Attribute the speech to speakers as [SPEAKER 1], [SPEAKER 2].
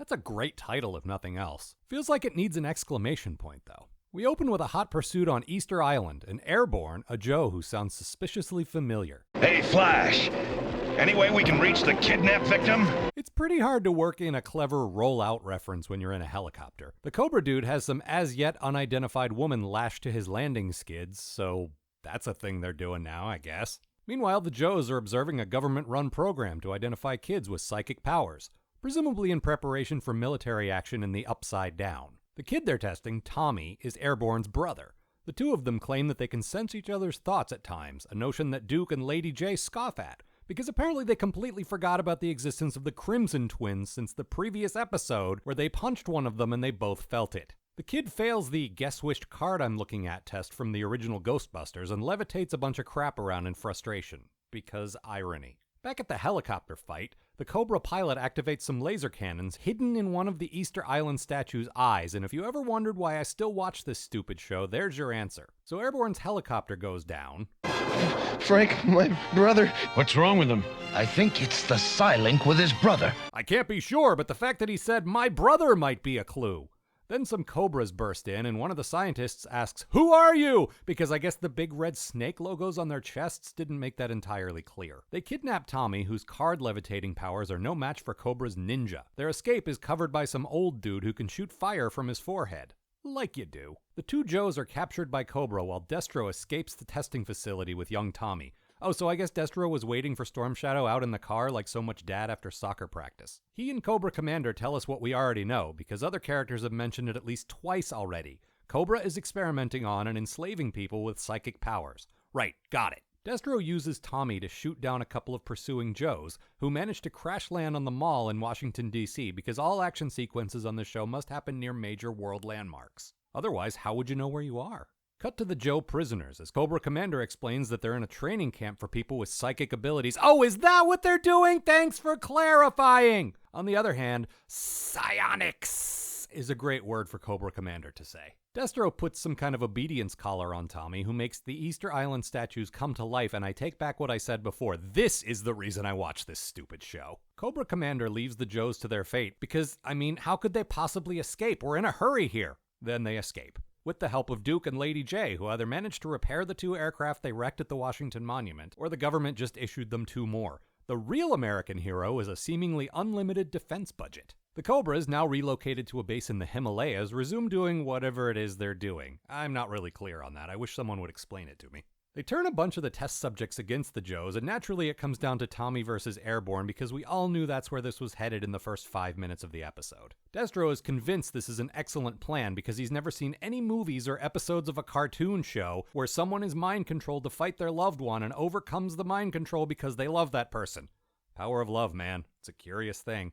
[SPEAKER 1] That's a great title if nothing else. Feels like it needs an exclamation point though. We open with a hot pursuit on Easter Island, and airborne, a Joe who sounds suspiciously familiar.
[SPEAKER 2] Hey, Flash! Any way we can reach the kidnap victim?
[SPEAKER 1] It's pretty hard to work in a clever roll-out reference when you're in a helicopter. The Cobra dude has some as-yet unidentified woman lashed to his landing skids, so that's a thing they're doing now, I guess. Meanwhile, the Joes are observing a government-run program to identify kids with psychic powers, presumably in preparation for military action in the Upside Down. The kid they're testing, Tommy, is Airborne's brother. The two of them claim that they can sense each other's thoughts at times, a notion that Duke and Lady J scoff at, because apparently they completely forgot about the existence of the Crimson Twins since the previous episode where they punched one of them and they both felt it. The kid fails the guess which card I'm looking at test from the original Ghostbusters and levitates a bunch of crap around in frustration, because irony. Back at the helicopter fight, the Cobra pilot activates some laser cannons hidden in one of the Easter Island statue's eyes, and if you ever wondered why I still watch this stupid show, there's your answer. So Airborne's helicopter goes down.
[SPEAKER 3] Frank, my brother.
[SPEAKER 4] What's wrong with him?
[SPEAKER 2] I think it's the Psylink with his brother.
[SPEAKER 1] I can't be sure, but the fact that he said, "my brother," might be a clue. Then some Cobras burst in, and one of the scientists asks, "Who are you?" Because I guess the big red snake logos on their chests didn't make that entirely clear. They kidnap Tommy, whose card levitating powers are no match for Cobra's ninja. Their escape is covered by some old dude who can shoot fire from his forehead. Like you do. The two Joes are captured by Cobra while Destro escapes the testing facility with young Tommy. Oh, so I guess Destro was waiting for Storm Shadow out in the car like so much dad after soccer practice. He and Cobra Commander tell us what we already know, because other characters have mentioned it at least twice already. Cobra is experimenting on and enslaving people with psychic powers. Right, got it. Destro uses Tommy to shoot down a couple of pursuing Joes, who manage to crash land on the mall in Washington, D.C., because all action sequences on the show must happen near major world landmarks. Otherwise, how would you know where you are? Cut to the Joe prisoners, as Cobra Commander explains that they're in a training camp for people with psychic abilities. Oh, is that what they're doing? Thanks for clarifying! On the other hand, psionics is a great word for Cobra Commander to say. Destro puts some kind of obedience collar on Tommy, who makes the Easter Island statues come to life, and I take back what I said before. This is the reason I watch this stupid show. Cobra Commander leaves the Joes to their fate, because, how could they possibly escape? We're in a hurry here. Then they escape, with the help of Duke and Lady J, who either managed to repair the two aircraft they wrecked at the Washington Monument, or the government just issued them two more. The real American hero is a seemingly unlimited defense budget. The Cobras, now relocated to a base in the Himalayas, resume doing whatever it is they're doing. I'm not really clear on that. I wish someone would explain it to me. They turn a bunch of the test subjects against the Joes, and naturally it comes down to Tommy versus Airborne because we all knew that's where this was headed in the first 5 minutes of the episode. Destro is convinced this is an excellent plan because he's never seen any movies or episodes of a cartoon show where someone is mind-controlled to fight their loved one and overcomes the mind control because they love that person. Power of love, man. It's a curious thing.